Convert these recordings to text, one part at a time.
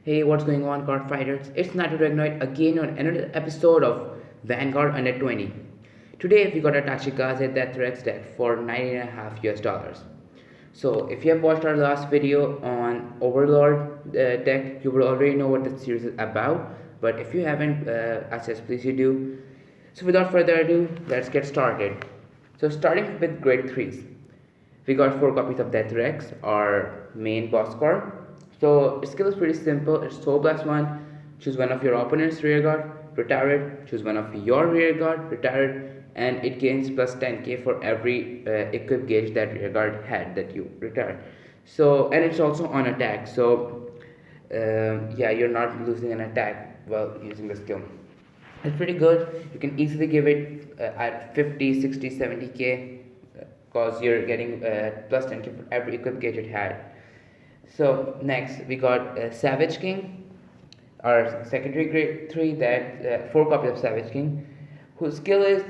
Hey, what's going on, card fighters? It's Nato again on another episode of Vanguard Under 20. Today we got a Tachikaze Deathrex deck for 19.5 US dollars. So, if you have watched our last video on Overlord deck, you will already know what the series is about. But if you haven't, I suggest please you do. So, without further ado, let's get started. So, starting with grade 3s. We got 4 copies of Deathrex, our main boss card. So its skill is pretty simple. It's Soul Blast 1, choose one of your opponent's rear guard, retire it, choose one of your rear guard, retire it, and it gains plus 10k for every equip gauge that rear guard had that you retired. So, and it's also on attack, so yeah, you're not losing an attack while using the skill. It's pretty good. You can easily give it at 50, 60, 70k because you're getting plus 10k for every equip gauge it had. So next we got Savage King, our secondary grade 3, that 4 copies of Savage King, whose skill is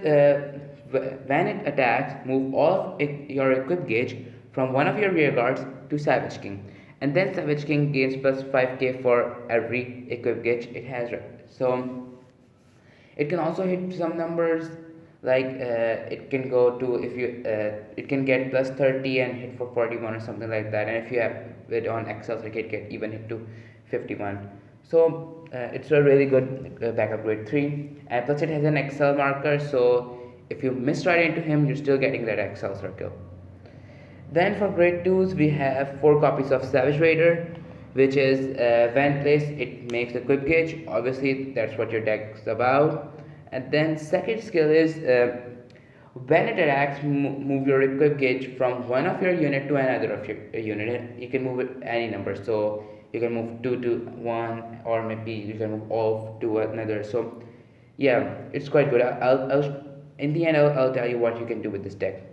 when it attacks, move all of your equip gauge from one of your rear guards to Savage King, and then Savage King gains plus 5k for every equip gauge it has. So it can also hit some numbers like it can go to, if you it can get plus 30 and hit for 41 or something like that, and if you have it on Excel, so it can even hit to 51. So it's a really good backup grade 3, and plus it has an Excel marker, so if you miss right into him, you're still getting that Excel circle. Then for grade 2s we have 4 copies of Savage Raider, which is when placed it makes a equip gauge. Obviously that's what your deck's about. And then second skill is when it attacks, move your equip gauge from one of your unit to another of your unit. You can move it any number, so you can move 2 to 1, or maybe you can move all to another. So yeah, it's quite good. In the end I'll tell you what you can do with this deck.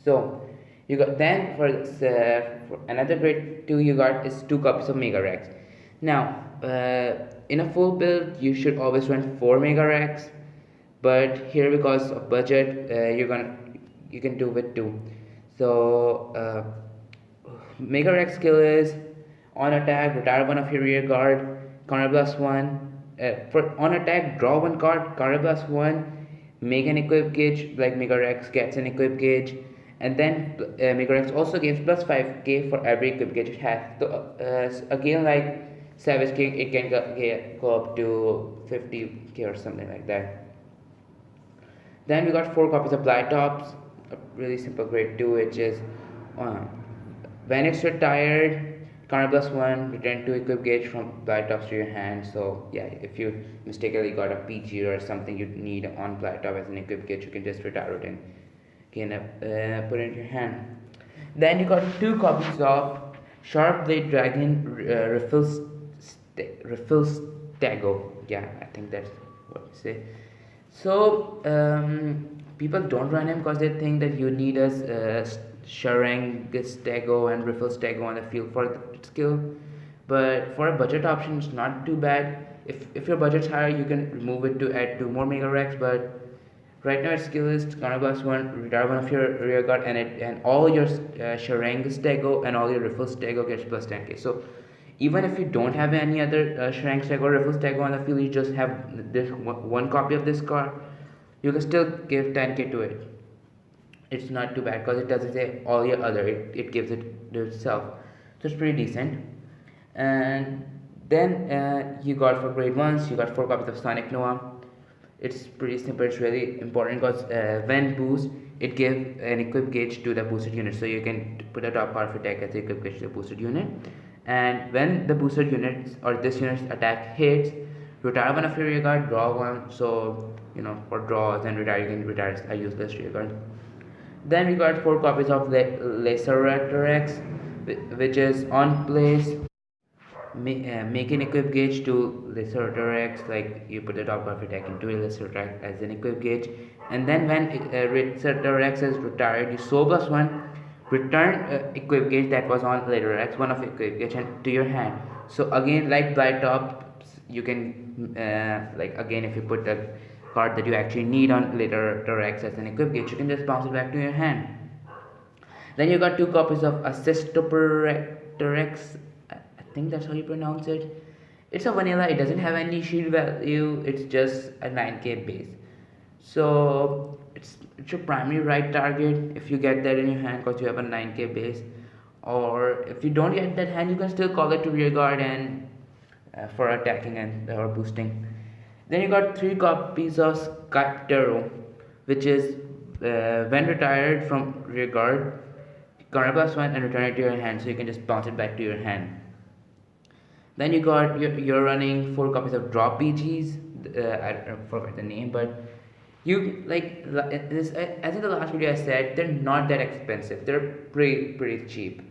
So you got, then for another grade 2 you got is 2 copies of Mega Rex. Now in a full build you should always run 4 Mega Rex, but here because of budget you can do with 2. So Mega Rex skill is on attack, retire one of your rear guard, counter blast 1. For on attack, draw 1 card, counter blast 1, make an equip gauge, like Mega Rex gets an equip gauge, and then Mega Rex also gains plus 5k for every equip gauge it has. So again, like Savage King, it can go up to 50k or something like that. Then we got 4 copies of Blight Tops, a really simple grade 2, which is when it's retired, counter plus 1, return 2 equip gauge from Blight Tops to your hand. So yeah, if you mistakenly got a PG or something you need on Blight Top as an equip gauge, you can just retire it and can put it in your hand. Then you got 2 copies of Sharp Blade Dragon Refill Stago. Yeah, I think that's what you say. So people don't run him because they think that you need a Sharang Stego and Refill Stego on the field for the skill. But for a budget option, it's not too bad. If your budget's higher, you can remove it to add 2 more Mega Rex, but right now its skill is counter blast 1, retire one of your rear guard, and all your Sharang Stego and all your Refill Stego gets plus 10k. So even if you don't have any other Sharang Stego or Refill Stego on the field, you just have this one copy of this card, you can still give 10k to it. It's not too bad because it doesn't say all your other, it gives it to itself. So it's pretty decent. And then you got for grade 1s, you got 4 copies of Sonic Noah. It's pretty simple. It's really important because when boost, it gives an equip gauge to the boosted unit, so you can put a top part of your deck as the equip gauge to the boosted unit. And when the boosted unit or this unit's attack hits, retire one of your rear guard, draw 1. So for draws and retire, you can retire a useless rear guard. Then we got 4 copies of Deathrex, which is on place. Make an equip gauge to Deathrex, like you put the top of your deck into Deathrex as an equip gauge, and then when Deathrex is retired, you Soul Blast 1, return equip gauge that was on Deathrex, one of equip gauge, and to your hand. So again, like Blight Top, you can like again, if you put the card that you actually need on Deathrex as an equip gauge, you can just bounce it back to your hand. Then you got 2 copies of Assistoperex. I think that's how you pronounce it. It's a vanilla, it doesn't have any shield value, it's just a 9k base. So it's your primary right target if you get that in your hand because you have a 9k base. Or if you don't get that hand, you can still call it to rear guard and for attacking and or boosting. Then you got 3 copies of Skyptero, which is when retired from rear guard, counter +1 and return it to your hand, so you can just bounce it back to your hand. Then you got you're running 4 copies of drop PGs. I forgot the name, but you like this. As in the last video I said, they're not that expensive. They're pretty cheap,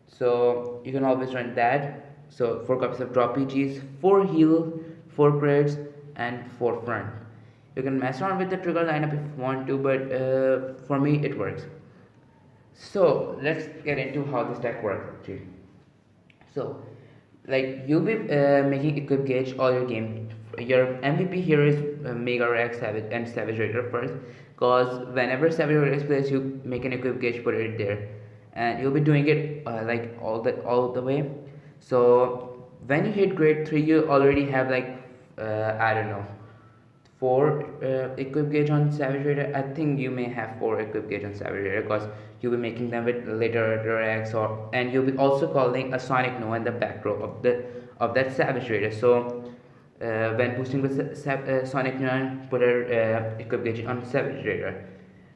so you can always run that. So 4 copies of drop PGs, 4 heal, 4 crits, and 4 front. You can mess around with the trigger lineup if you want to, but for me it works. So let's get into how this deck works actually. So like you'll be making equip gauge all your game. Your MVP here is Mega Rex Savage and Savage Raider first, cause whenever Savage Raider is placed, you make an equip gauge, put it there, and you'll be doing it like all the way. So when you hit grade 3, you already have like I don't know 4 equip gauge on Savage Raider. I think you may have 4 equip gauge on Savage Raider because you'll be making them with later X, or and you'll be also calling a Sonic Nova in the back row of that Savage Raider. So when boosting with Sonic Nova, put a equip gauge on Savage Raider.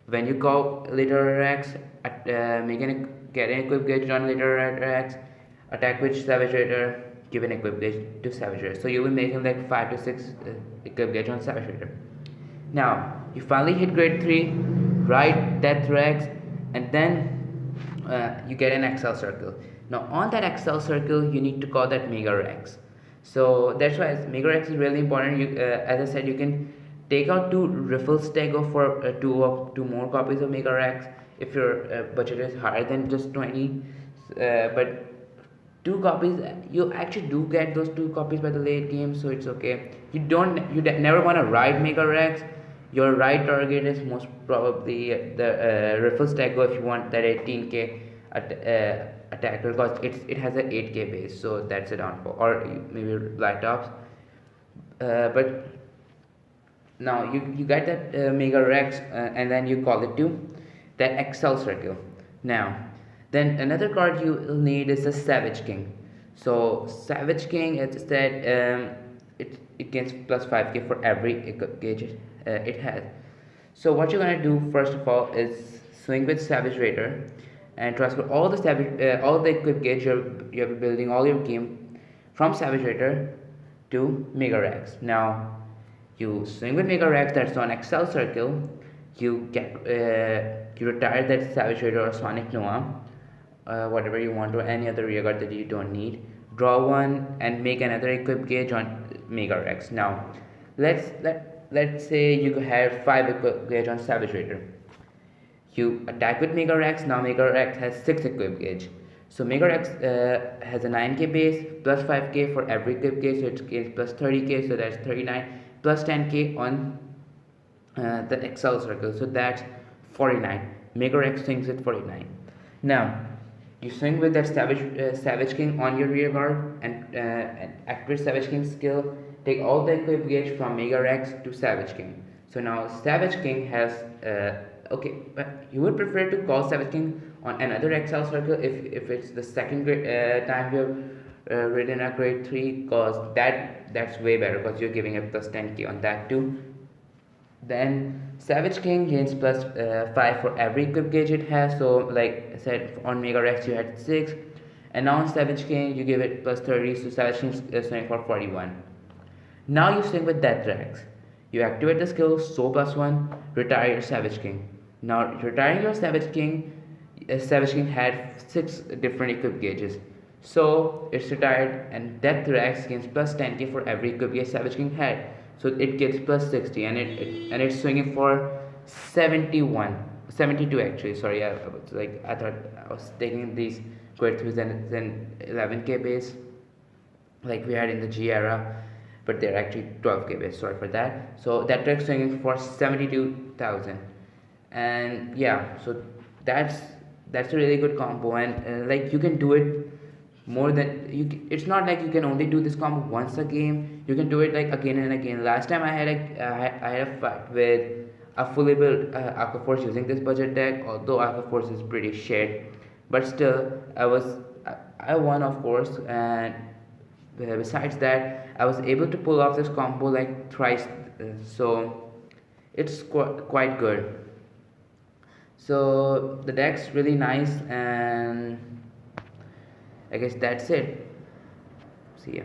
When you call later X, get an equip gauge on later X, attack with Savage Raider, give an equip gauge to Savage Raider. So you'll be making like 5 to 6 equip gauge on Savage Raider. Now you finally hit grade 3, right Deathrex, and then you get an Excel circle. Now on that Excel circle, you need to call that Mega Rex. So that's why Mega Rex is really important. You, as I said, you can take out 2 riffles, go for 2 more copies of Mega Rex if your budget is higher than just 20. But 2 copies, you actually do get those 2 copies by the late game, so it's okay. You never want to ride Mega Rex. Your right target is most probably the Riffle Stego if you want that 18k attacker, because it has an 8k base, so that's a downfall. Or maybe Light Tops. But now you get that Mega Rex and then you call it to that Excel circle. Now then another card you'll need is the Savage King. So Savage King, as I said, it gains plus 5k for every gauge it has. So what you're gonna do first of all is swing with Savage Raider and transfer all the equip gauge you're building all your game from Savage Raider to Mega Rex. Now you swing with Mega Rex, that's on Excel circle. You retire that Savage Raider or Sonic Nova, whatever you want, or any other rear guard that you don't need. Draw 1 and make another equip gauge on Mega Rex. Now let's say you have 5 equip gauge on Savage Raider. You attack with Mega Rex. Now Mega Rex has 6 equip gauge. So Mega Rex has a 9k base plus 5k for every equip gauge, so it gains plus 30k, so that's 39 plus 10k on the Excel circle, so that's 49. Mega Rex swings at 49. Now you swing with that Savage King on your rear guard and activate Savage King's skill. Take all the equip gauge from Mega Rex to Savage King. So now Savage King has okay, but you would prefer to call Savage King on another Excel circle if it's the second time you've ridden a grade 3, because that's way better because you're giving a plus 10k on that too. Then Savage King gains plus 5 for every equip gauge it has. So like I said, on Mega Rex you had 6, and now on Savage King you give it plus 30, so Savage King is swing for 41. Now you swing with Deathrex. You activate the skill So +1, retire your Savage King. Now retiring your Savage King, Savage King had 6 different equip gauges, so it's retired, and Deathrex gains plus 10k for every equip gauge Savage King had. So it gets plus 60, and it's swinging for 72 actually. Sorry, I thought I was taking these grade 3s and then 11k base like we had in the G era, but they're actually 12k base. Sorry for that. So that trick swinging for 72,000, and yeah, so that's a really good combo, and like you can do it more than it's not like you can only do this combo once a game. You can do it like again and again. Last time I had a fight with a fully built Aquaforce using this budget deck. Although Aquaforce is pretty shit, but still I won, of course. And besides that, I was able to pull off this combo like thrice. So it's quite good. So the deck's really nice, and I guess that's it. See ya.